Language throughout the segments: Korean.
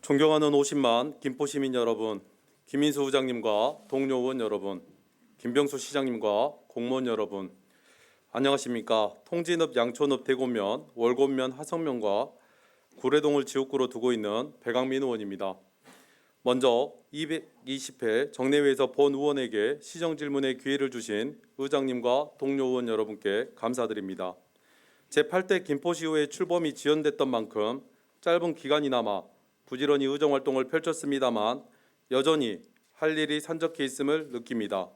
존경하는 50만 김포시민 여러분, 김인수 부장님과 동료 의원 여러분, 김병수 시장님과 공무원 여러분, 안녕하십니까. 통진읍, 양촌읍, 대곤면, 월곤면, 하성면과 구례동을 지역구로 두고 있는 배강민 의원입니다. 먼저 220회 정례회에서 본 의원에게 시정질문의 기회를 주신 의장님과 동료 의원 여러분께 감사드립니다. 제8대 김포시의회 출범이 지연됐던 만큼 짧은 기간이나마 부지런히 의정활동을 펼쳤습니다만 여전히 할 일이 산적해 있음을 느낍니다.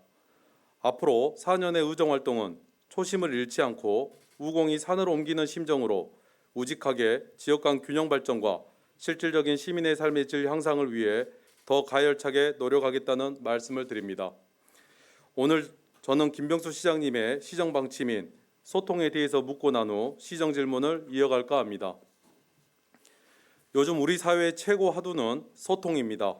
앞으로 4년의 의정활동은 초심을 잃지 않고 우공이 산으로 옮기는 심정으로 우직하게 지역 간 균형 발전과 실질적인 시민의 삶의 질 향상을 위해 더 가열차게 노력하겠다는 말씀을 드립니다. 오늘 저는 김병수 시장님의 시정 방침인 소통에 대해서 묻고 난 후 시정 질문을 이어갈까 합니다. 요즘 우리 사회의 최고 화두는 소통입니다.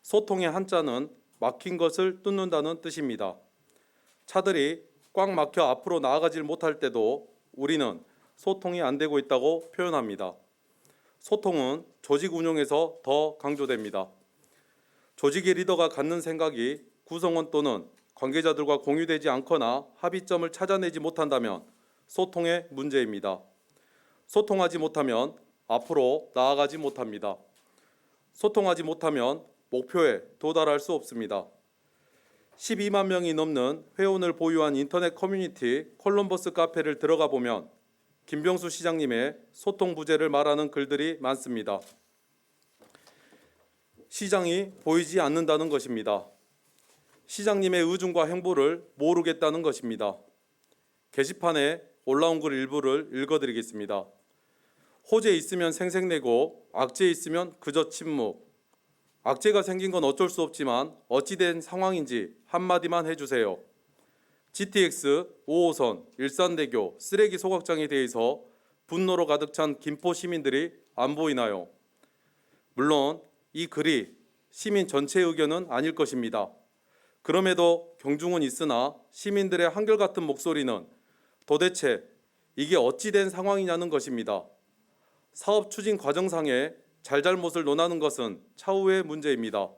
소통의 한자는 막힌 것을 뚫는다는 뜻입니다. 차들이 꽉 막혀 앞으로 나아가질 못할 때도 우리는 소통이 안 되고 있다고 표현합니다. 소통은 조직 운영에서 더 강조됩니다. 조직의 리더가 갖는 생각이 구성원 또는 관계자들과 공유되지 않거나 합의점을 찾아내지 못한다면 소통의 문제입니다. 소통하지 못하면 앞으로 나아가지 못합니다. 소통하지 못하면 목표에 도달할 수 없습니다. 12만 명이 넘는 회원을 보유한 인터넷 커뮤니티 콜럼버스 카페를 들어가 보면 김병수 시장님의 소통 부재를 말하는 글들이 많습니다. 시장이 보이지 않는다는 것입니다. 시장님의 의중과 행보를 모르겠다는 것입니다. 게시판에 올라온 글 일부를 읽어드리겠습니다. 호재 있으면 생색내고 악재 있으면 그저 침묵. 악재가 생긴 건 어쩔 수 없지만 어찌된 상황인지 한마디만 해주세요. GTX 5호선, 일산대교, 쓰레기 소각장에 대해서 분노로 가득 찬 김포 시민들이 안 보이나요? 물론 이 글이 시민 전체의 의견은 아닐 것입니다. 그럼에도 경중은 있으나 시민들의 한결같은 목소리는 도대체 이게 어찌된 상황이냐는 것입니다. 사업 추진 과정상에 잘잘못을 논하는 것은 차후의 문제입니다.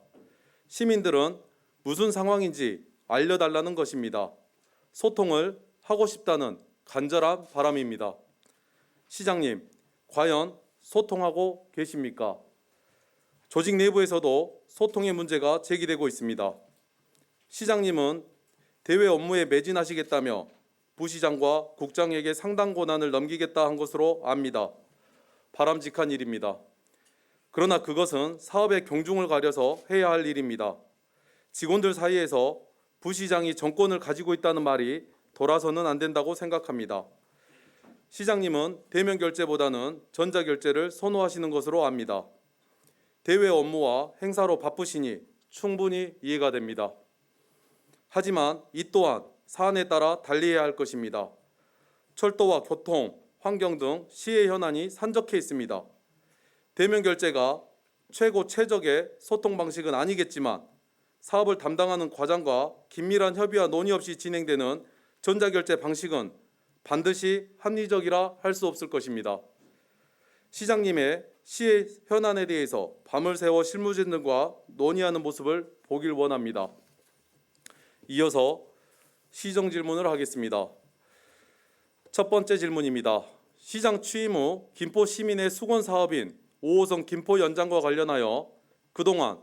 시민들은 무슨 상황인지 알려달라는 것입니다. 소통을 하고 싶다는 간절한 바람입니다. 시장님, 과연 소통하고 계십니까? 조직 내부에서도 소통의 문제가 제기되고 있습니다. 시장님은 대외 업무에 매진하시겠다며 부시장과 국장에게 상당 권한을 넘기겠다 한 것으로 압니다. 바람직한 일입니다. 그러나 그것은 사업의 경중을 가려서 해야 할 일입니다. 직원들 사이에서 부시장이 정권을 가지고 있다는 말이 돌아서는 안 된다고 생각합니다. 시장님은 대면 결제보다는 전자 결제를 선호하시는 것으로 압니다. 대외 업무와 행사로 바쁘시니 충분히 이해가 됩니다. 하지만 이 또한 사안에 따라 달리해야 할 것입니다. 철도와 교통, 환경 등 시의 현안이 산적해 있습니다. 대면 결제가 최고 최적의 소통 방식은 아니겠지만 사업을 담당하는 과장과 긴밀한 협의와 논의 없이 진행되는 전자결제 방식은 반드시 합리적이라 할 수 없을 것입니다. 시장님의 시의 현안에 대해서 밤을 새워 실무진들과 논의하는 모습을 보길 원합니다. 이어서 시정 질문을 하겠습니다. 첫 번째 질문입니다. 시장 취임 후 김포 시민의 수건 사업인 5호선 김포 연장과 관련하여 그동안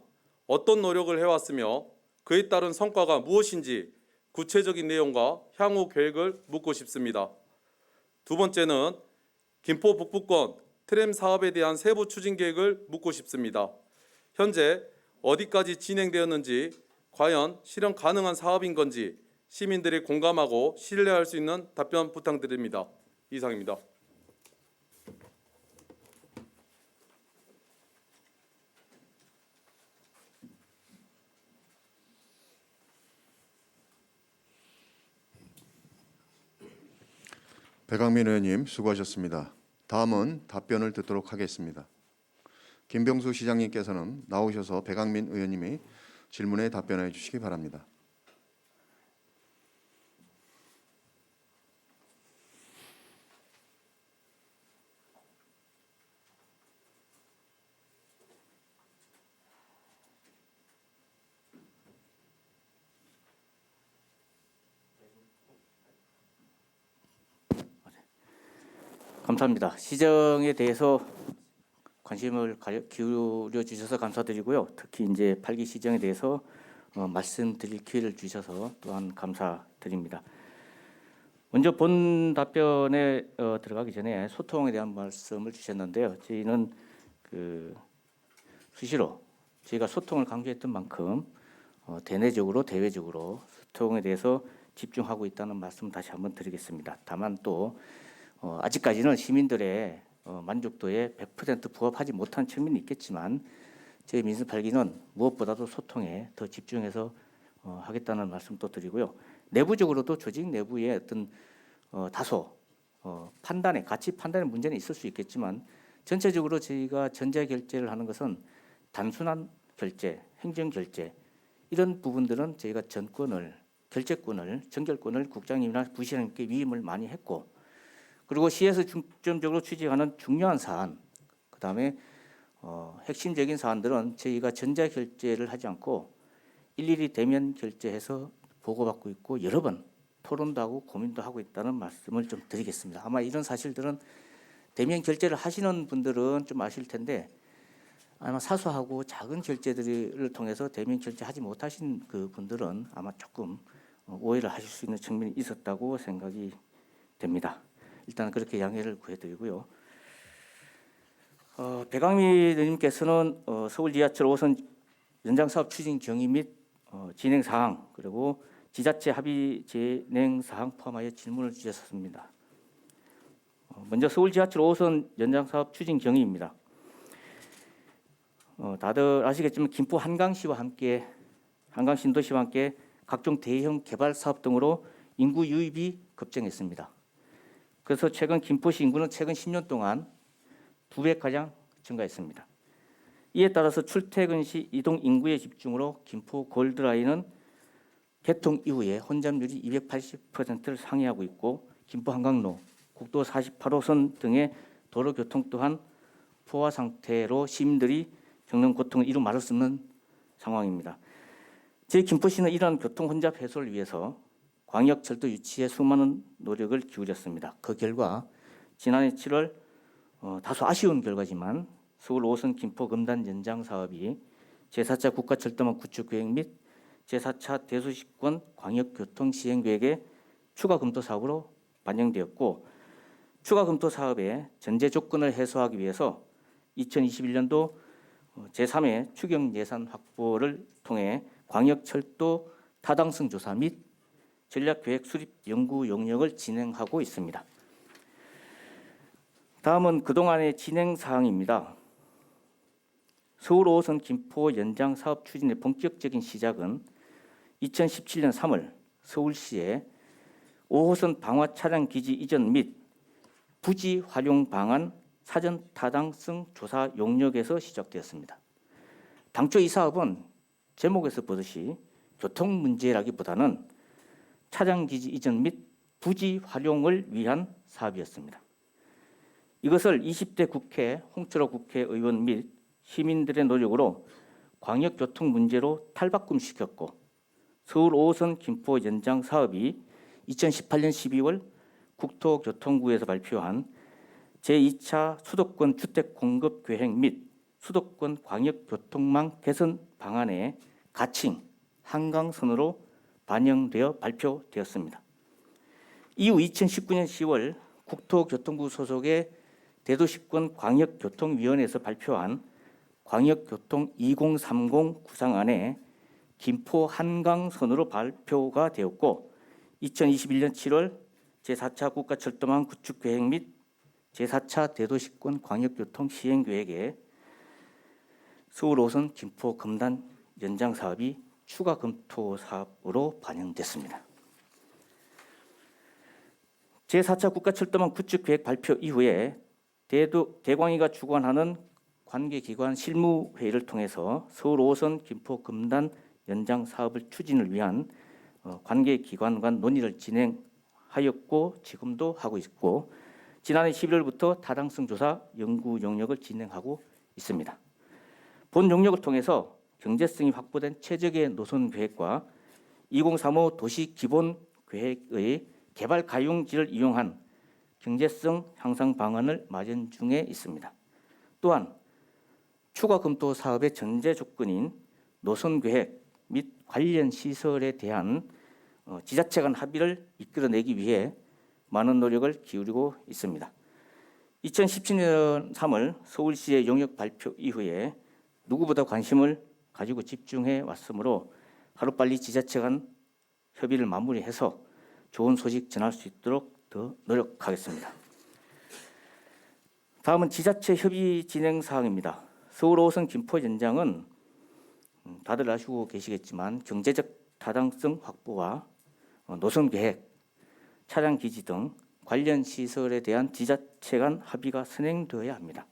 어떤 노력을 해왔으며 그에 따른 성과가 무엇인지 구체적인 내용과 향후 계획을 묻고 싶습니다. 두 번째는 김포 북부권 트램 사업에 대한 세부 추진 계획을 묻고 싶습니다. 현재 어디까지 진행되었는지, 과연 실현 가능한 사업인 건지 시민들이 공감하고 신뢰할 수 있는 답변 부탁드립니다. 이상입니다. 배강민 의원님 수고하셨습니다. 다음은 답변을 듣도록 하겠습니다. 김병수 시장님께서는 나오셔서 배강민 의원님이 질문에 답변해 주시기 바랍니다. 감사합니다. 시정에 대해서 관심을 기울여 주셔서 감사드리고요. 특히 이제 8기 시정에 대해서 말씀드릴 기회를 주셔서 또한 감사드립니다. 먼저 본 답변에 들어가기 전에 소통에 대한 말씀을 주셨는데요. 저희는 수시로 저희가 소통을 강조했던 만큼 대내적으로 대외적으로 소통에 대해서 집중하고 있다는 말씀 다시 한번 드리겠습니다. 다만 또 아직까지는 시민들의 만족도에 100% 부합하지 못한 측면이 있겠지만 저희 민선 8기는 무엇보다도 소통에 더 집중해서 하겠다는 말씀도 드리고요. 내부적으로도 조직 내부에 어떤 다소 판단에 가치 판단의 문제는 있을 수 있겠지만 전체적으로 저희가 전자결제를 하는 것은 단순한 결제, 행정 결제 이런 부분들은 저희가 전권을 결제권을 전결권을 국장님이나 부시장님께 위임을 많이 했고 그리고 시에서 중점적으로 취재하는 중요한 사안 그다음에 핵심적인 사안들은 저희가 전자결제를 하지 않고 일일이 대면 결제해서 보고받고 있고 여러 번 토론도 하고 고민도 하고 있다는 말씀을 좀 드리겠습니다. 아마 이런 사실들은 대면 결제를 하시는 분들은 좀 아실 텐데 아마 사소하고 작은 결제들을 통해서 대면 결제하지 못하신 그 분들은 아마 조금 오해를 하실 수 있는 측면이 있었다고 생각이 됩니다. 일단 그렇게 양해를 구해드리고요. 배강미 의원님께서는 서울 지하철 5호선 연장 사업 추진 경위 및 진행 사항 그리고 지자체 합의 진행 사항 포함하여 질문을 주셨습니다. 먼저 서울 지하철 5호선 연장 사업 추진 경위입니다. 다들 아시겠지만 김포 한강시와 함께 한강 신도시와 함께 각종 대형 개발 사업 등으로 인구 유입이 급증했습니다. 그래서 최근 김포시 인구는 최근 10년 동안 2배가량 증가했습니다. 이에 따라서 출퇴근 시 이동 인구의 집중으로 김포 골드라인은 개통 이후에 혼잡률이 280%를 상회하고 있고 김포 한강로, 국도 48호선 등의 도로 교통 또한 포화 상태로 시민들이 겪는 고통을 이루 말할 수 없는 상황입니다. 저희 김포시는 이러한 교통 혼잡 해소를 위해서 광역철도 유치에 수많은 노력을 기울였습니다. 그 결과 지난해 7월 다소 아쉬운 결과지만 서울 5호선 김포 금단 연장 사업이 제4차 국가철도망 구축 계획 및 제4차 대도시권 광역교통 시행계획의 추가 검토 사업으로 반영되었고 추가 검토 사업의 전제 조건을 해소하기 위해서 2021년도 제3회 추경 예산 확보를 통해 광역철도 타당성 조사 및 전략계획 수립 연구 용역을 진행하고 있습니다. 다음은 그동안의 진행 사항입니다. 서울 5호선 김포 연장 사업 추진의 본격적인 시작은 2017년 3월 서울시의 5호선 방화 차량 기지 이전 및 부지 활용 방안 사전 타당성 조사 용역에서 시작되었습니다. 당초 이 사업은 제목에서 보듯이 교통 문제라기보다는 차량 기지 이전 및 부지 활용을 위한 사업이었습니다. 이것을 20대 국회 홍철호 국회의원 및 시민들의 노력으로 광역교통 문제로 탈바꿈시켰고 서울 5호선 김포 연장 사업이 2018년 12월 국토교통부에서 발표한 제2차 수도권 주택 공급 계획 및 수도권 광역교통망 개선 방안의 가칭 한강선으로 반영되어 발표되었습니다. 이후 2019년 10월 국토교통부 소속의 대도시권 광역교통위원회에서 발표한 광역교통 2030 구상안에 김포 한강선으로 발표가 되었고 2021년 7월 제4차 국가철도망 구축계획 및 제4차 대도시권 광역교통 시행계획에 서울 5호선 김포 금단 연장 사업이 추가 검토 사업으로 반영됐습니다. 제4차 국가철도망 구축계획 발표 이후에 대광위가 주관하는 관계기관 실무회의를 통해서 서울 5호선 김포 금단 연장 사업을 추진을 위한 관계기관 간 논의를 진행하였고 지금도 하고 있고 지난해 11월부터 타당성 조사 연구 용역을 진행하고 있습니다. 본 용역을 통해서 경제성이 확보된 최적의 노선 계획과 2035 도시 기본 계획의 개발 가용지를 이용한 경제성 향상 방안을 마련 중에 있습니다. 또한 추가 검토 사업의 전제 조건인 노선 계획 및 관련 시설에 대한 지자체 간 합의를 이끌어내기 위해 많은 노력을 기울이고 있습니다. 2017년 3월 서울시의 용역 발표 이후에 누구보다 관심을 가지고 집중해 왔으므로 하루빨리 지자체 간 협의를 마무리해서 좋은 소식 전할 수 있도록 더 노력하겠습니다. 다음은 지자체 협의 진행 사항입니다. 서울 5호선 김포 연장은 다들 아시고 계시겠지만 경제적 타당성 확보와 노선 계획, 차량 기지 등 관련 시설에 대한 지자체 간 합의가 선행되어야 합니다.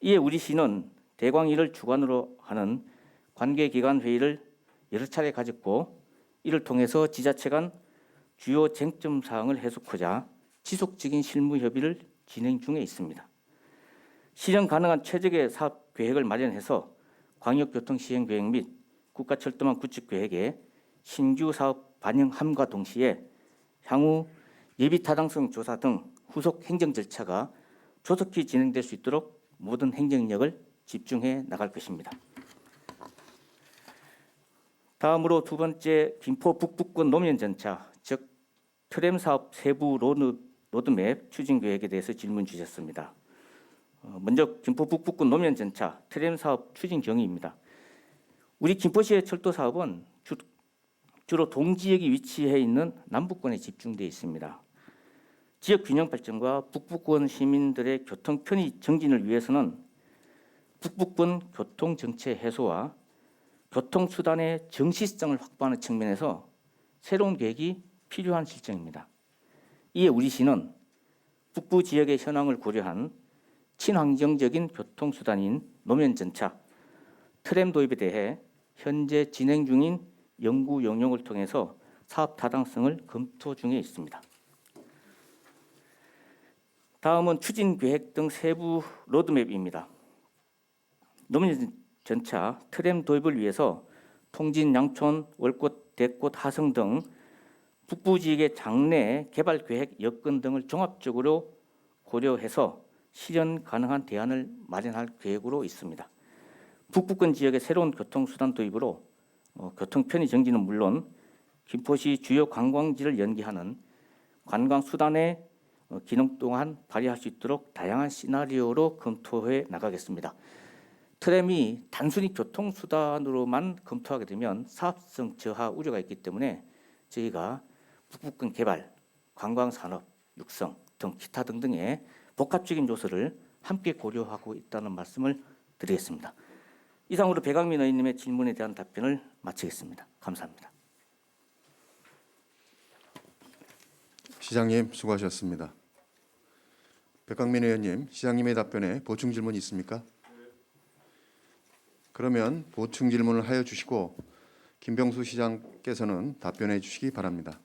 이에 우리 시는 대광일을 주관으로 하는 관계기관 회의를 여러 차례 가졌고 이를 통해서 지자체 간 주요 쟁점 사항을 해소하고자 지속적인 실무 협의를 진행 중에 있습니다. 실현 가능한 최적의 사업 계획을 마련해서 광역교통 시행 계획 및 국가철도망 구축 계획에 신규 사업 반영함과 동시에 향후 예비 타당성 조사 등 후속 행정 절차가 조속히 진행될 수 있도록 모든 행정력을 집중해 나갈 것입니다. 다음으로 두 번째 김포 북부권 노면 전차, 즉 트램 사업 세부 로드맵 추진 계획에 대해서 질문 주셨습니다. 먼저 김포 북부권 노면 전차 트램 사업 추진 경위입니다. 우리 김포시의 철도 사업은 주로 동지역이 위치해 있는 남부권에 집중되어 있습니다. 지역 균형 발전과 북부권 시민들의 교통 편의 정진을 위해서는 북부권 교통 정체 해소와 교통수단의 정시성을 확보하는 측면에서 새로운 계획이 필요한 실정입니다. 이에 우리 시는 북부 지역의 현황을 고려한 친환경적인 교통수단인 노면전차, 트램 도입에 대해 현재 진행 중인 연구 용역을 통해서 사업 타당성을 검토 중에 있습니다. 다음은 추진 계획 등 세부 로드맵입니다. 노면전차 트램 도입을 위해서 통진, 양촌, 월곶, 대곶, 하성 등 북부 지역의 장래 개발 계획 여건 등을 종합적으로 고려해서 실현 가능한 대안을 마련할 계획으로 있습니다. 북부권 지역의 새로운 교통수단 도입으로 교통 편의 정지는 물론 김포시 주요 관광지를 연계하는 관광수단의 기능 또한 발휘할 수 있도록 다양한 시나리오로 검토해 나가겠습니다. 트램이 단순히 교통수단으로만 검토하게 되면 사업성 저하 우려가 있기 때문에 저희가 북부권 개발, 관광산업, 육성 등 기타 등등의 복합적인 요소를 함께 고려하고 있다는 말씀을 드리겠습니다. 이상으로 배강민 의원님의 질문에 대한 답변을 마치겠습니다. 감사합니다. 시장님 수고하셨습니다. 백강민 의원님, 시장님의 답변에 보충 질문 있습니까? 그러면 보충 질문을 하여 주시고 김병수 시장께서는 답변해 주시기 바랍니다.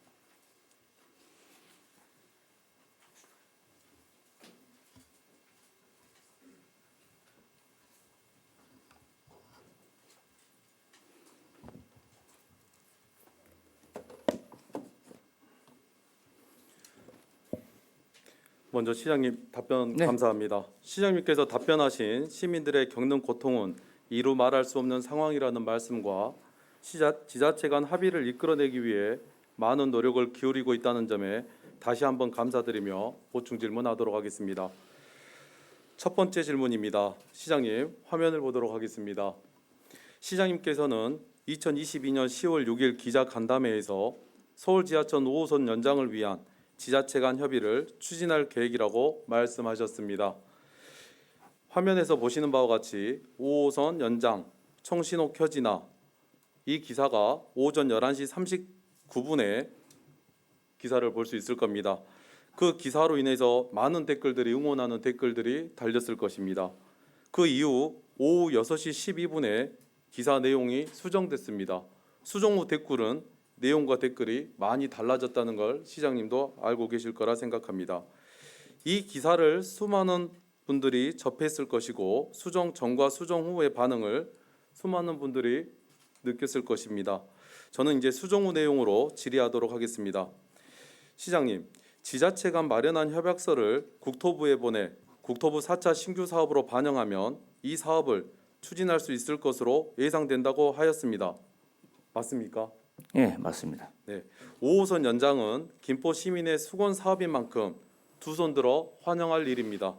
먼저 시장님 답변 네. 감사합니다. 시장님께서 답변하신 시민들의 겪는 고통은 이루 말할 수 없는 상황이라는 말씀과 지자체 간 합의를 이끌어내기 위해 많은 노력을 기울이고 있다는 점에 다시 한번 감사드리며 보충 질문하도록 하겠습니다. 첫 번째 질문입니다. 시장님 화면을 보도록 하겠습니다. 시장님께서는 2022년 10월 6일 기자 간담회에서 서울 지하철 5호선 연장을 위한 지자체 간 협의를 추진할 계획이라고 말씀하셨습니다. 화면에서 보시는 바와 같이 5호선 연장 청신호 켜지나 이 기사가 오전 11시 39분에 기사를 볼 수 있을 겁니다. 그 기사로 인해서 많은 댓글들이 응원하는 댓글들이 달렸을 것입니다. 그 이후 오후 6시 12분에 기사 내용이 수정됐습니다. 수정 후 댓글은 내용과 댓글이 많이 달라졌다는 걸 시장님도 알고 계실 거라 생각합니다. 이 기사를 수많은 분들이 접했을 것이고 수정 전과 수정 후의 반응을 수많은 분들이 느꼈을 것입니다. 저는 이제 수정 후 내용으로 질의하도록 하겠습니다. 시장님, 지자체 간 마련한 협약서를 국토부에 보내 국토부 4차 신규 사업으로 반영하면 이 사업을 추진할 수 있을 것으로 예상된다고 하였습니다. 맞습니까? 예, 맞습니다. 네. 5호선 연장은 김포 시민의 수건 사업인 만큼 두 손 들어 환영할 일입니다.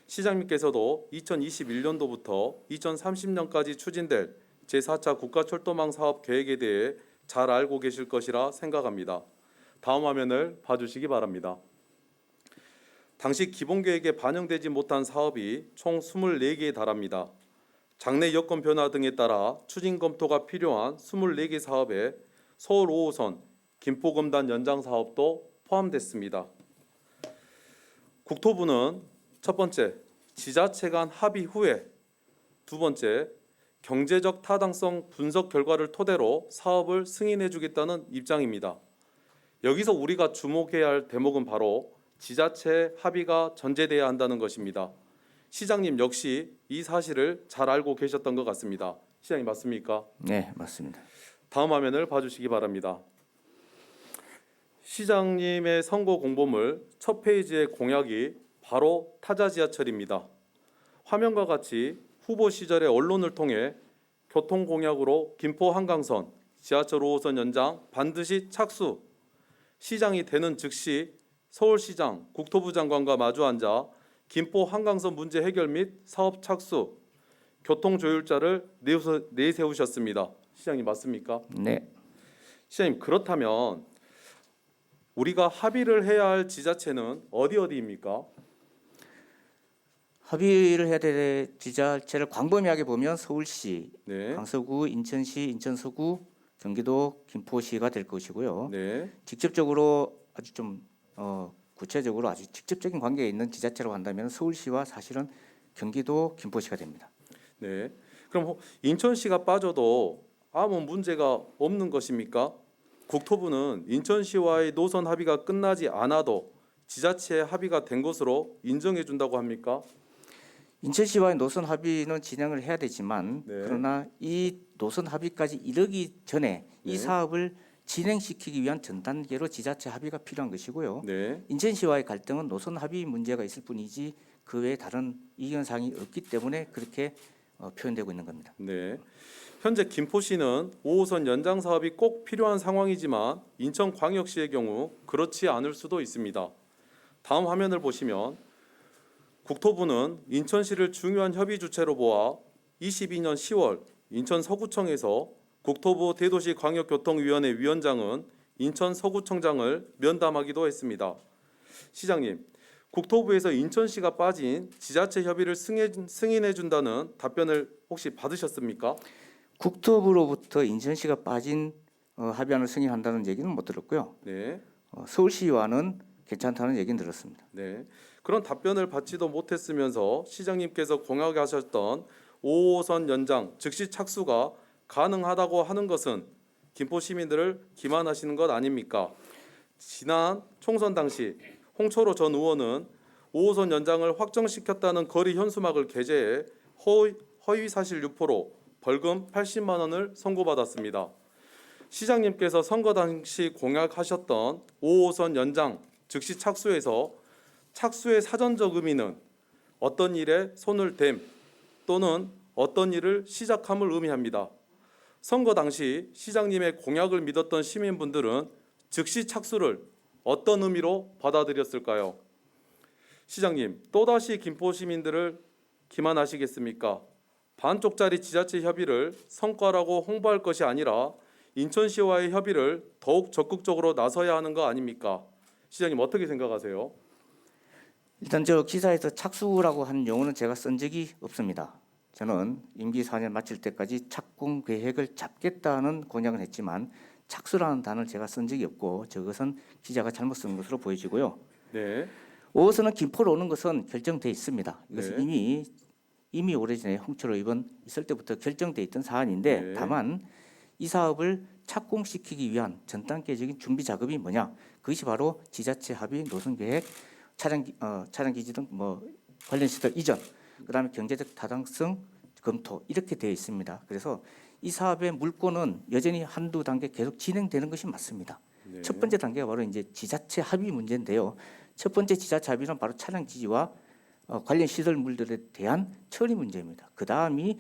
시장님께서도 2021년도부터 2030년까지 추진될 제4차 국가철도망 사업 계획에 대해 잘 알고 계실 것이라 생각합니다. 다음 화면을 봐주시기 바랍니다. 당시 기본계획에 반영되지 못한 사업이 총 24개에 달합니다. 장래 여건 변화 등에 따라 추진 검토가 필요한 24개 사업에 서울 5호선 김포검단 연장 사업도 포함됐습니다. 국토부는 첫 번째, 지자체 간 합의 후에 두 번째, 경제적 타당성 분석 결과를 토대로 사업을 승인해 주겠다는 입장입니다. 여기서 우리가 주목해야 할 대목은 바로 지자체 합의가 전제돼야 한다는 것입니다. 시장님 역시 이 사실을 잘 알고 계셨던 것 같습니다. 시장님 맞습니까? 네, 맞습니다. 다음 화면을 봐주시기 바랍니다. 시장님의 선거 공보물 첫 페이지의 공약이 바로 타자 지하철입니다. 화면과 같이 후보 시절에 언론을 통해 교통 공약으로 김포 한강선 지하철 5호선 연장 반드시 착수, 시장이 되는 즉시 서울시장 국토부 장관과 마주 앉아 김포 한강선 문제 해결 및 사업 착수, 교통 조율자를 내세우셨습니다. 시장님 맞습니까? 네, 시장님 그렇다면 우리가 합의를 해야 할 지자체는 어디입니까? 합의를 해야 될 지자체를 광범위하게 보면 서울시, 네, 강서구, 인천시, 인천 서구, 경기도 김포시가 될 것이고요. 네, 직접적으로 아주 좀 구체적으로 아주 직접적인 관계에 있는 지자체로 한다면 서울시와 사실은 경기도 김포시가 됩니다. 네. 그럼 인천시가 빠져도 아무 문제가 없는 것입니까? 국토부는 인천시와의 노선 합의가 끝나지 않아도 지자체 합의가 된 것으로 인정해 준다고 합니까? 인천시와의 노선 합의는 진행을 해야 되지만 네. 그러나 이 노선 합의까지 이르기 전에 이 네. 사업을 진행시키기 위한 전 단계로 지자체 합의가 필요한 것이고요. 네, 인천시와의 갈등은 노선 합의 문제가 있을 뿐이지 그 외에 다른 이견 사항이 없기 때문에 그렇게 표현되고 있는 겁니다. 네. 현재 김포시는 5호선 연장 사업이 꼭 필요한 상황이지만 인천광역시의 경우 그렇지 않을 수도 있습니다. 다음 화면을 보시면 국토부는 인천시를 중요한 협의 주체로 보아 22년 10월 인천 서구청에서 국토부 대도시광역교통위원회 위원장은 인천 서구청장을 면담하기도 했습니다. 시장님, 국토부에서 인천시가 빠진 지자체 협의를 승인해 준다는 답변을 혹시 받으셨습니까? 국토부로부터 인천시가 빠진 합의안을 승인한다는 얘기는 못 들었고요. 네, 서울시와는 괜찮다는 얘기는 들었습니다. 네. 그런 답변을 받지도 못했으면서 시장님께서 공약하셨던 5호선 연장 즉시 착수가 가능하다고 하는 것은 김포 시민들을 기만하시는 것 아닙니까? 지난 총선 당시 홍철호 전 의원은 5호선 연장을 확정시켰다는 거리 현수막을 게재해 허위 사실 유포로 벌금 80만 원을 선고받았습니다. 시장님께서 선거 당시 공약하셨던 5호선 연장 즉시 착수에서 착수의 사전적 의미는 어떤 일에 손을 댐 또는 어떤 일을 시작함을 의미합니다. 선거 당시 시장님의 공약을 믿었던 시민분들은 즉시 착수를 어떤 의미로 받아들였을까요? 시장님, 또다시 김포 시민들을 기만하시겠습니까? 반쪽짜리 지자체 협의를 성과라고 홍보할 것이 아니라 인천시와의 협의를 더욱 적극적으로 나서야 하는 거 아닙니까? 시장님 어떻게 생각하세요? 일단 저 기사에서 착수라고 하는 용어는 제가 쓴 적이 없습니다. 저는 임기 4년 마칠 때까지 착공 계획을 잡겠다는 공약을 했지만 착수라는 단어를 제가 쓴 적이 없고 저것은 기자가 잘못 쓴 것으로 보여지고요. 네, 5호선은 김포로 오는 것은 결정돼 있습니다. 이것은 네. 이미 오래전에 홍철호 의원 있을 때부터 결정돼 있던 사안인데 네. 다만 이 사업을 착공시키기 위한 전 단계적인 준비 작업이 뭐냐? 그것이 바로 지자체 합의, 노선 계획, 차량 기지 등 관련 시설 이전, 그다음에 경제적 타당성 검토 이렇게 되어 있습니다. 그래서 이 사업의 물꼬는 여전히 한두 단계 계속 진행되는 것이 맞습니다. 네. 첫 번째 단계가 바로 이제 지자체 합의 문제인데요. 첫 번째 지자체 합의는 바로 차량 지지와 관련 시설물들에 대한 처리 문제입니다. 그 다음이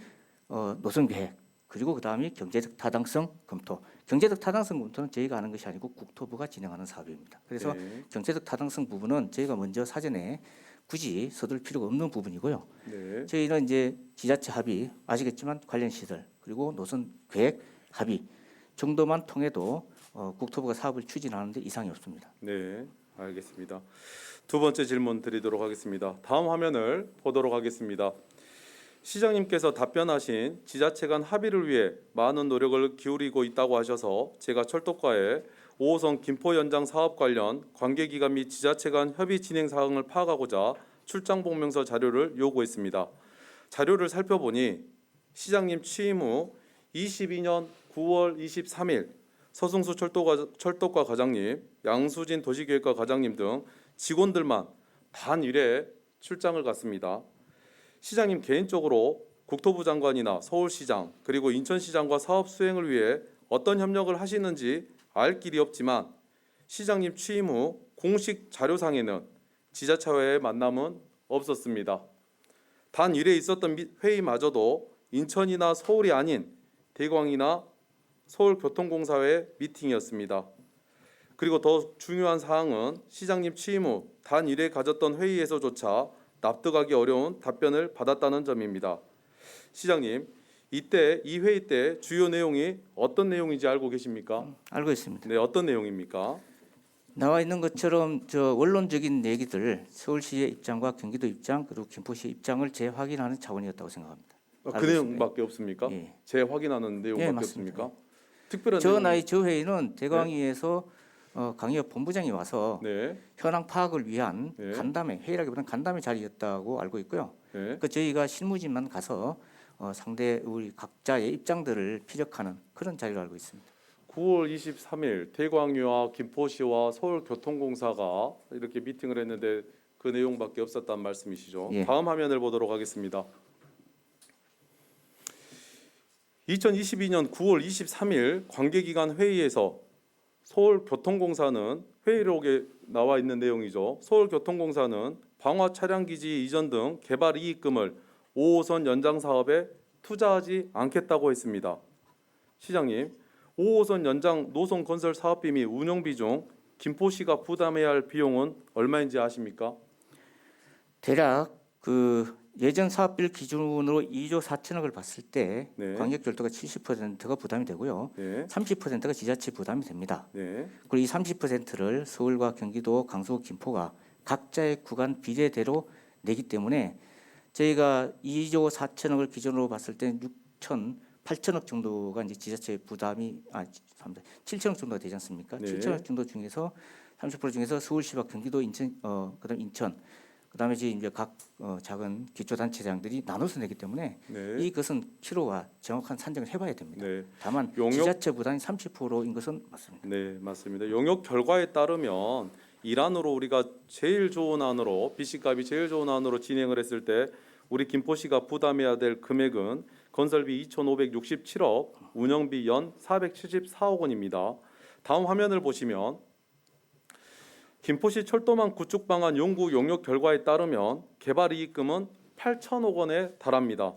노선 계획, 그리고 그 다음이 경제적 타당성 검토. 경제적 타당성 검토는 저희가 하는 것이 아니고 국토부가 진행하는 사업입니다. 그래서 네. 경제적 타당성 부분은 저희가 먼저 사전에 굳이 서둘 필요가 없는 부분이고요. 네. 저희는 이제 지자체 합의 아시겠지만 관련 시설 그리고 노선 계획 합의 정도만 통해도 국토부가 사업을 추진하는데 이상이 없습니다. 네, 알겠습니다. 두 번째 질문 드리도록 하겠습니다. 다음 화면을 보도록 하겠습니다. 시장님께서 답변하신 지자체 간 합의를 위해 많은 노력을 기울이고 있다고 하셔서 제가 철도과에 5호선 김포 연장 사업 관련 관계기관 및 지자체 간 협의 진행 사항을 파악하고자 출장 복명서 자료를 요구했습니다. 자료를 살펴보니 시장님 취임 후 22년 9월 23일 서승수 철도과 과장님, 양수진 도시계획과 과장님 등 직원들만 단일에 출장을 갔습니다. 시장님 개인적으로 국토부 장관이나 서울시장 그리고 인천시장과 사업 수행을 위해 어떤 협력을 하시는지 알 길이 없지만 시장님 취임 후 공식 자료상에는 지자체와의 만남은 없었습니다. 단 1회 있었던 회의마저도 인천이나 서울이 아닌 대광이나 서울교통공사의 미팅이었습니다. 그리고 더 중요한 사항은 시장님 취임 후 단 1회 가졌던 회의에서조차 납득하기 어려운 답변을 받았다는 점입니다. 시장님, 이때 이 회의 때 주요 내용이 어떤 내용인지 알고 계십니까? 알고 있습니다. 네, 어떤 내용입니까? 나와 있는 것처럼 원론적인 얘기들 서울시의 입장과 경기도 입장 그리고 김포시의 입장을 재확인하는 차원이었다고 생각합니다. 그 알고 내용밖에 없습니까? 예. 재확인하는 내용밖에 맞습니다. 없습니까? 특별한 저 회의는 대광위에서 강의업 본부장이 와서 네, 현황 파악을 위한 네. 간담회 회의라기보다는 간담회 자리였다고 알고 있고요. 네, 저희가 실무진만 가서 상대 우리 각자의 입장들을 피력하는 그런 자리로 알고 있습니다. 9월 23일 대광위와 김포시와 서울교통공사가 이렇게 미팅을 했는데 그 내용밖에 없었단 말씀이시죠? 예. 다음 화면을 보도록 하겠습니다. 2022년 9월 23일 관계기관 회의에서 서울교통공사는 회의록에 나와 있는 내용이죠. 서울교통공사는 방화 차량기지 이전 등 개발 이익금을 5호선 연장 사업에 투자하지 않겠다고 했습니다. 시장님, 5호선 연장 노선 건설 사업비 및 운영비 중 김포시가 부담해야 할 비용은 얼마인지 아십니까? 대략 예전 사업비를 기준으로 2조 4천억을 봤을 때 네. 광역별도가 70%가 부담이 되고요. 네, 30%가 지자체 부담이 됩니다. 네, 그리고 이 30%를 서울과 경기도, 강서, 김포가 각자의 구간 비례대로 내기 때문에 저희가 2조 4천억을 기준으로 봤을 때 8천억 정도가 이제 지자체 부담이 7천억 정도가 되지 않습니까? 네. 7천억 정도 중에서 30% 중에서 서울시와 경기도, 인천, 그다음 인천, 그다음에 이제 각 작은 기초단체장들이 나눠서 내기 때문에 네. 이것은 키로와 정확한 산정을 해봐야 됩니다. 네. 다만 용역- 지자체 부담이 30%인 것은 맞습니다. 네, 맞습니다. 용역 결과에 따르면 일안으로 우리가 제일 좋은 안으로 BC값이 제일 좋은 안으로 진행을 했을 때 우리 김포시가 부담해야 될 금액은 건설비 2,567억, 운영비 연 474억 원입니다. 다음 화면을 보시면 김포시 철도망 구축 방안 연구 용역 결과에 따르면 개발 이익금은 8천억 원에 달합니다.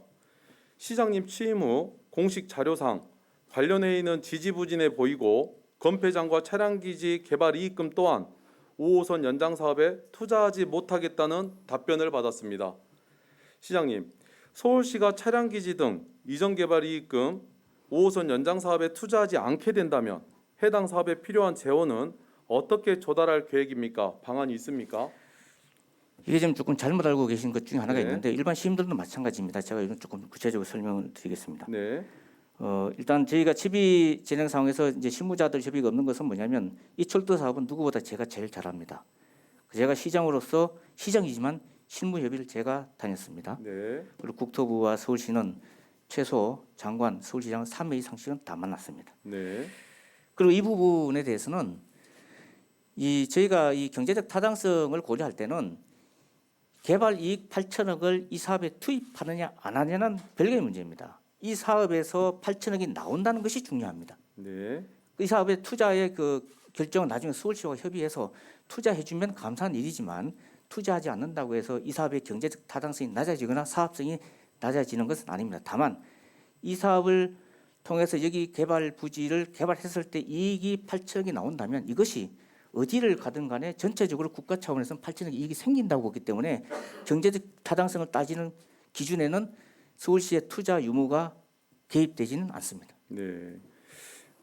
시장님 취임 후 공식 자료상 관련 회의는 지지부진해 보이고 건폐장과 차량기지 개발 이익금 또한 5호선 연장 사업에 투자하지 못하겠다는 답변을 받았습니다. 시장님, 서울시가 차량기지 등 이전 개발 이익금 5호선 연장 사업에 투자하지 않게 된다면 해당 사업에 필요한 재원은 어떻게 조달할 계획입니까? 방안이 있습니까? 이게 좀 조금 잘못 알고 계신 것 중에 하나가 네. 있는데 일반 시민들도 마찬가지입니다. 제가 이건 조금 구체적으로 설명을 드리겠습니다. 네, 일단 저희가 협의 진행 상황에서 이제 실무자들 협의가 없는 것은 뭐냐면 이 철도 사업은 누구보다 제가 제일 잘합니다. 제가 시장으로서 시장이지만 실무 협의를 제가 다녔습니다. 네, 그리고 국토부와 서울시는 최소 장관, 서울시장 3회 이상씩은 다 만났습니다. 네, 그리고 이 부분에 대해서는 저희가 이 경제적 타당성을 고려할 때는 개발 이익 8천억을 이 사업에 투입하느냐 안 하느냐는 별개의 문제입니다. 이 사업에서 8천억이 나온다는 것이 중요합니다. 네, 이 사업의 투자의 결정은 나중에 서울시와 협의해서 투자해주면 감사한 일이지만 투자하지 않는다고 해서 이 사업의 경제적 타당성이 낮아지거나 사업성이 낮아지는 것은 아닙니다. 다만 이 사업을 통해서 여기 개발 부지를 개발했을 때 이익이 8천억이 나온다면 이것이 어디를 가든 간에 전체적으로 국가 차원에서는 8천억 이익이 생긴다고 보기 때문에 경제적 타당성을 따지는 기준에는 서울시의 투자 유무가 개입되지는 않습니다. 네.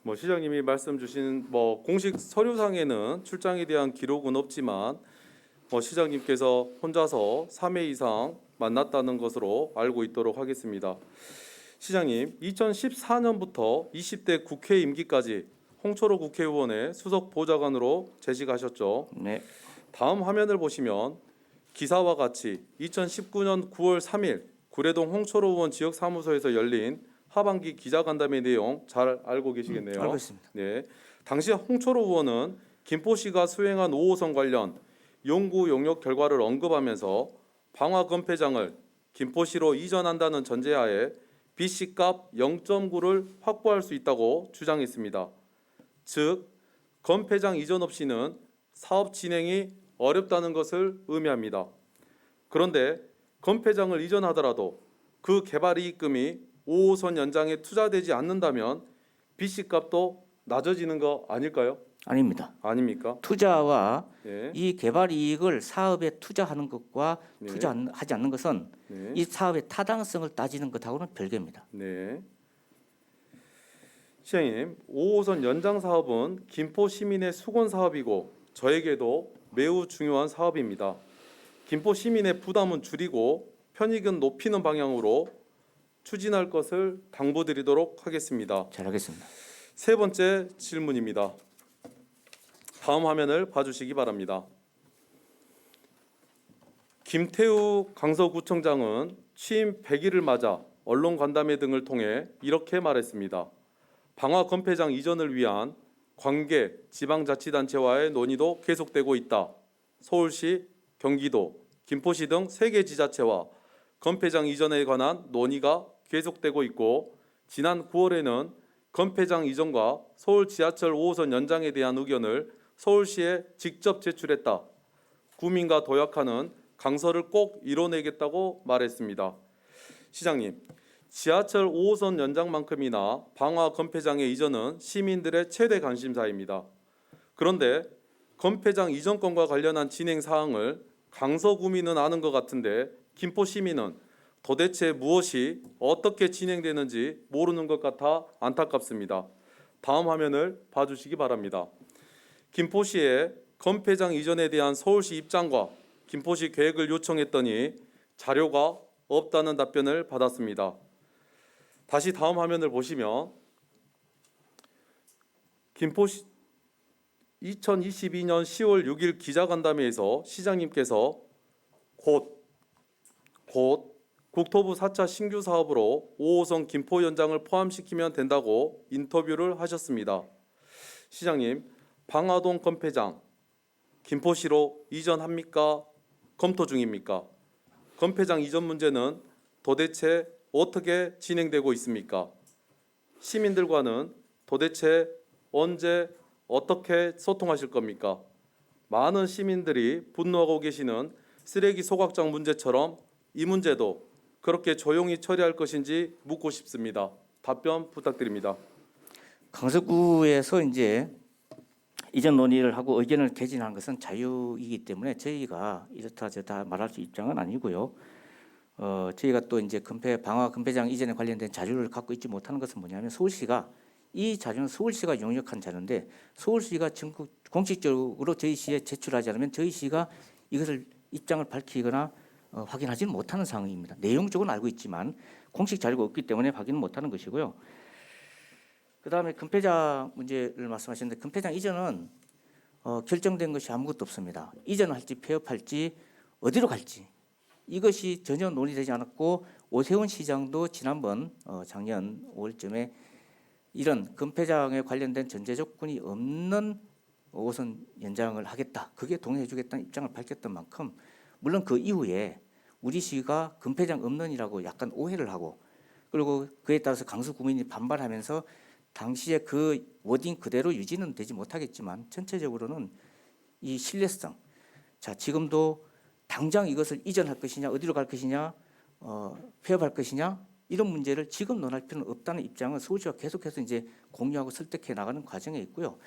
뭐 시장님이 말씀 주신 뭐 공식 서류상에는 출장에 대한 기록은 없지만 시장님께서 혼자서 3회 이상 만났다는 것으로 알고 있도록 하겠습니다. 시장님, 2014년부터 20대 국회 임기까지 홍철호 국회의원의 수석 보좌관으로 재직하셨죠. 네. 다음 화면을 보시면 기사와 같이 2019년 9월 3일 구례동 홍철호 의원 지역 사무소에서 열린 하반기 기자간담회 내용 잘 알고 계시겠네요. 알고 있습니다. 네, 당시 홍철호 의원은 김포시가 수행한 5호선 관련 연구 용역 결과를 언급하면서 방화 건폐장을 김포시로 이전한다는 전제하에 BC값 0.9를 확보할 수 있다고 주장했습니다. 즉, 건폐장 이전 없이는 사업 진행이 어렵다는 것을 의미합니다. 그런데 건폐장을 이전하더라도 그 개발 이익금이 5호선 연장에 투자되지 않는다면 BC값도 낮아지는 거 아닐까요? 아닙니다. 아닙니까? 투자와 예. 이 개발 이익을 사업에 투자하는 것과 네. 투자하지 않는 것은 네. 이 사업의 타당성을 따지는 것하고는 별개입니다. 네. 시장님, 5호선 연장 사업은 김포 시민의 수건 사업이고 저에게도 매우 중요한 사업입니다. 김포 시민의 부담은 줄이고 편익은 높이는 방향으로 추진할 것을 당부드리도록 하겠습니다. 잘하겠습니다. 세 번째 질문입니다. 다음 화면을 봐주시기 바랍니다. 김태우 강서구청장은 취임 100일을 맞아 언론 간담회 등을 통해 이렇게 말했습니다. 방화 건폐장 이전을 위한 관계 지방자치단체와의 논의도 계속되고 있다. 서울시, 경기도, 김포시 등 3개 지자체와 건폐장 이전에 관한 논의가 계속되고 있고 지난 9월에는 건폐장 이전과 서울 지하철 5호선 연장에 대한 의견을 서울시에 직접 제출했다. 구민과 도약하는 강서를 꼭 이뤄내겠다고 말했습니다. 시장님, 지하철 5호선 연장만큼이나 방화 건폐장의 이전은 시민들의 최대 관심사입니다. 그런데 건폐장 이전권과 관련한 진행 사항을 강서구민은 아는 것 같은데 김포 시민은 도대체 무엇이 어떻게 진행되는지 모르는 것 같아 안타깝습니다. 다음 화면을 봐주시기 바랍니다. 김포시에 건폐장 이전에 대한 서울시 입장과 김포시 계획을 요청했더니 자료가 없다는 답변을 받았습니다. 다시 다음 화면을 보시면 김포시 2022년 10월 6일 기자간담회에서 시장님께서 곧 국토부 4차 신규 사업으로 5호선 김포 연장을 포함시키면 된다고 인터뷰를 하셨습니다. 시장님, 방화동 건폐장 김포시로 이전합니까? 검토 중입니까? 건폐장 이전 문제는 도대체 어떻게 진행되고 있습니까? 시민들과는 도대체 언제 어떻게 소통하실 겁니까? 많은 시민들이 분노하고 계시는 쓰레기 소각장 문제처럼 이 문제도 그렇게 조용히 처리할 것인지 묻고 싶습니다. 답변 부탁드립니다. 강서구에서 이제 이전 논의를 하고 의견을 개진하는 것은 자유이기 때문에 저희가 이렇다 저렇다 말할 수 입장은 아니고요. 저희가 또 이제 방화 건폐장 이전에 관련된 자료를 갖고 있지 못하는 것은 뭐냐면 서울시가 이 자료는 서울시가 용역한 자료인데 서울시가 공식적으로 저희 시에 제출하지 않으면 저희 시가 이것을 입장을 밝히거나 확인하지는 못하는 상황입니다. 내용적으로는 알고 있지만 공식 자료가 없기 때문에 확인은 못하는 것이고요. 그다음에 건폐장 문제를 말씀하셨는데 건폐장 이전은 결정된 것이 아무것도 없습니다. 이전할지 폐업할지 어디로 갈지 이것이 전혀 논의되지 않았고 오세훈 시장도 지난번 작년 5월쯤에 이런 건폐장에 관련된 전제 조건이 없는 5호선 연장을 하겠다. 그게 동의해주겠다는 입장을 밝혔던 만큼 물론 그 이후에 우리 시가 건폐장 없는이라고 약간 오해를 하고 그리고 그에 따라서 강서 구민이 반발하면서 당시에 그 워딩 그대로 유지는 되지 못하겠지만 전체적으로는 이 신뢰성, 자 지금도 당장 이것을 이전할 것이냐, 어디로 갈 것이냐, 폐업할 것이냐 이런 문제를 지금 논할 필요는 없다는 입장은 서울시가 계속해서 이제 공유하고 설득해 나가는 과정에 있고요.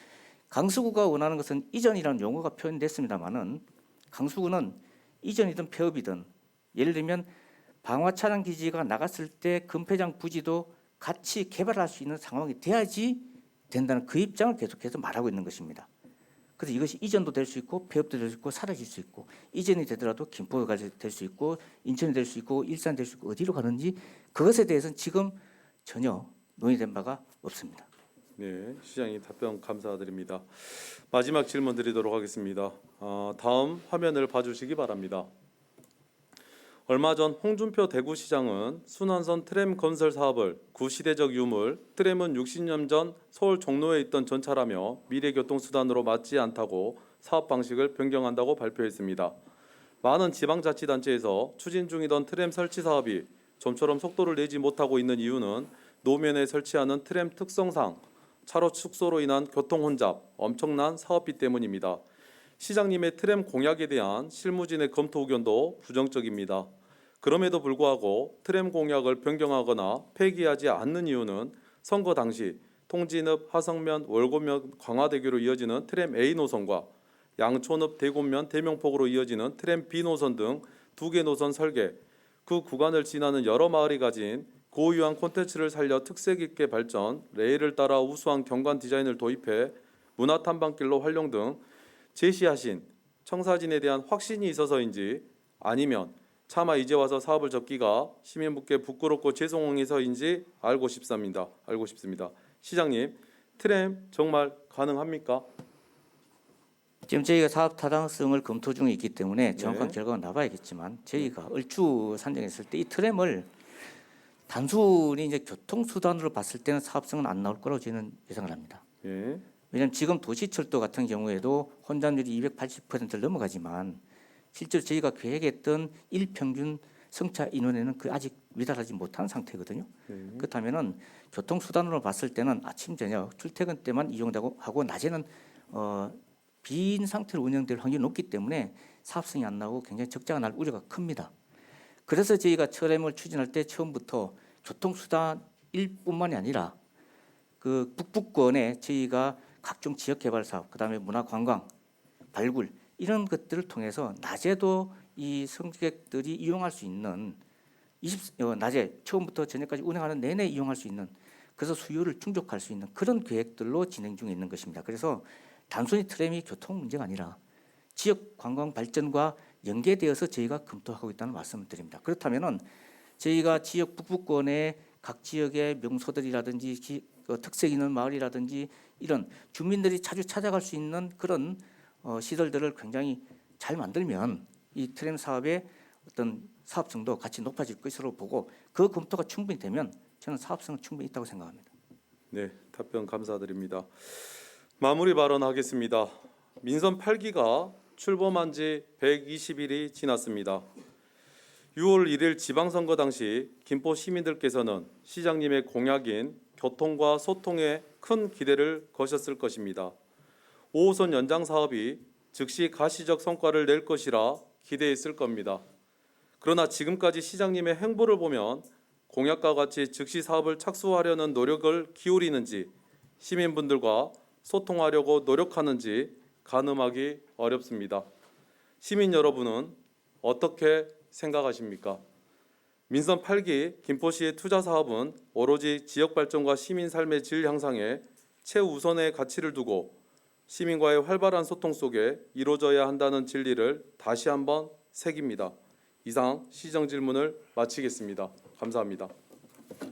강서구가 원하는 것은 이전이라는 용어가 표현됐습니다만은 강서구는 이전이든 폐업이든 예를 들면 방화 차량 기지가 나갔을 때 금폐장 부지도 같이 개발할 수 있는 상황이 돼야지 된다는 그 입장을 계속해서 말하고 있는 것입니다. 그래서 이것이 이전도 될 수 있고 폐업도 될 수 있고 사라질 수 있고 이전이 되더라도 김포가 될 수 있고 인천이 될 수 있고 일산이 될 수 있고 어디로 가는지 그것에 대해서는 지금 전혀 논의된 바가 없습니다. 네, 시장님 답변 감사드립니다. 마지막 질문 드리도록 하겠습니다. 다음 화면을 봐주시기 바랍니다. 얼마 전 홍준표 대구시장은 순환선 트램 건설 사업을 구시대적 유물, 트램은 60년 전 서울 종로에 있던 전차라며 미래 교통수단으로 맞지 않다고 사업 방식을 변경한다고 발표했습니다. 많은 지방자치단체에서 추진 중이던 트램 설치 사업이 좀처럼 속도를 내지 못하고 있는 이유는 노면에 설치하는 트램 특성상 차로 축소로 인한 교통 혼잡, 엄청난 사업비 때문입니다. 시장님의 트램 공약에 대한 실무진의 검토 의견도 부정적입니다. 그럼에도 불구하고 트램 공약을 변경하거나 폐기하지 않는 이유는 선거 당시 통진읍 하성면 월곶면 광화대교로 이어지는 트램 A 노선과 양촌읍 대곤면 대명폭으로 이어지는 트램 B 노선 등 2개 노선 설계, 그 구간을 지나는 여러 마을이 가진 고유한 콘텐츠를 살려 특색 있게 발전, 레일을 따라 우수한 경관 디자인을 도입해 문화 탐방길로 활용 등 제시하신 청사진에 대한 확신이 있어서인지 아니면 차마 이제 와서 사업을 접기가 시민분께 부끄럽고 죄송해서인지 알고 싶습니다. 시장님, 트램 정말 가능합니까? 지금 저희가 사업 타당성을 검토 중에 있기 때문에 정확한 네. 결과가 나와야겠지만 저희가 얼추 산정했을 때 이 트램을 단순히 이제 교통수단으로 봤을 때는 사업성은 안 나올 거라고 저는 예상을 합니다. 예. 왜냐하면 지금 도시철도 같은 경우에도 혼잡률이 280%를 넘어가지만 실제로 저희가 계획했던 일평균 승차 인원에는 그 아직 미달하지 못한 상태거든요. 그렇다면은 교통수단으로 봤을 때는 아침 저녁 출퇴근 때만 이용되고 하고 낮에는 빈 상태로 운영될 확률이 높기 때문에 사업성이 안 나오고 굉장히 적자가 날 우려가 큽니다. 그래서 저희가 트램을 추진할 때 처음부터 교통수단일 뿐만이 아니라 그 북부권에 저희가 각종 지역개발 사업, 그다음에 문화관광, 발굴 이런 것들을 통해서 낮에도 이 승객들이 이용할 수 있는 낮에 처음부터 저녁까지 운행하는 내내 이용할 수 있는 그래서 수요를 충족할 수 있는 그런 계획들로 진행 중에 있는 것입니다. 그래서 단순히 트램이 교통 문제가 아니라 지역 관광 발전과 연계되어서 저희가 검토하고 있다는 말씀을 드립니다. 그렇다면은 저희가 지역 북부권의 각 지역의 명소들이라든지 특색 있는 마을이라든지 이런 주민들이 자주 찾아갈 수 있는 그런 시설들을 굉장히 잘 만들면 이 트램 사업의 어떤 사업성도 같이 높아질 것으로 보고 그 검토가 충분히 되면 저는 사업성은 충분히 있다고 생각합니다. 네, 답변 감사드립니다. 마무리 발언하겠습니다. 민선 8기가 출범한 지 120일이 지났습니다. 6월 1일 지방선거 당시 김포 시민들께서는 시장님의 공약인 교통과 소통에 큰 기대를 거셨을 것입니다. 5호선 연장 사업이 즉시 가시적 성과를 낼 것이라 기대했을 겁니다. 그러나 지금까지 시장님의 행보를 보면 공약과 같이 즉시 사업을 착수하려는 노력을 기울이는지 시민분들과 소통하려고 노력하는지 가늠하기 어렵습니다. 시민 여러분은 어떻게 생각하십니까? 민선 8기 김포시의 투자 사업은 오로지 지역 발전과 시민 삶의 질 향상에 최우선의 가치를 두고 시민과의 활발한 소통 속에 이루어져야 한다는 진리를 다시 한번 새깁니다. 이상 시정 질문을 마치겠습니다. 감사합니다.